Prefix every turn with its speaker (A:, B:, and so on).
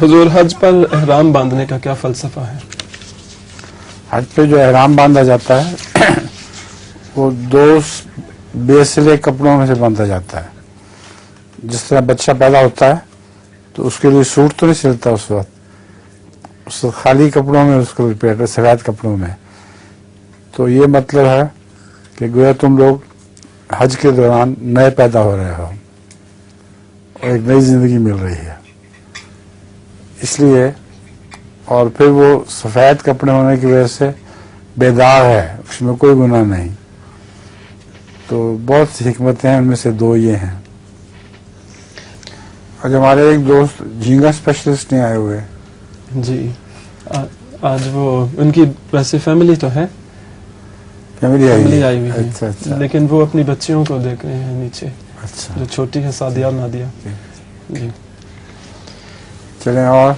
A: हुजूर, हज पर एहराम बांधने का क्या फलसफा है?
B: हज पे जो एहराम बांधा जाता है वो दो बेसिले कपड़ों में से बांधा जाता है। जिस तरह बच्चा पैदा होता है तो उसके लिए सूट तो नहीं सिलता उस वक्त, उस खाली कपड़ों में उसको लपेटा, सफेद कपड़ों में। तो ये मतलब है कि गोया तुम लोग हज के दौरान नए पैदा हो रहे हो और एक नई जिंदगी मिल रही है, इसलिए। और फिर वो सफेद कपड़े होने की वजह से बेदाग है, उसमें कोई गुनाह नहीं। तो बहुत सी हिकमतें हैं, उनमें से दो ये हैं। आज हमारे एक दोस्त झींगा स्पेशलिस्ट नहीं आए हुए
A: जी, आज वो उनकी वैसे फैमिली तो है, फैमिली आई हुई है।
B: अच्छा।
A: लेकिन वो अपनी बच्चियों को देख रहे हैं नीचे,
B: अच्छा,
A: जो छोटी है, सादिया और नादिया। जी
B: चलें। और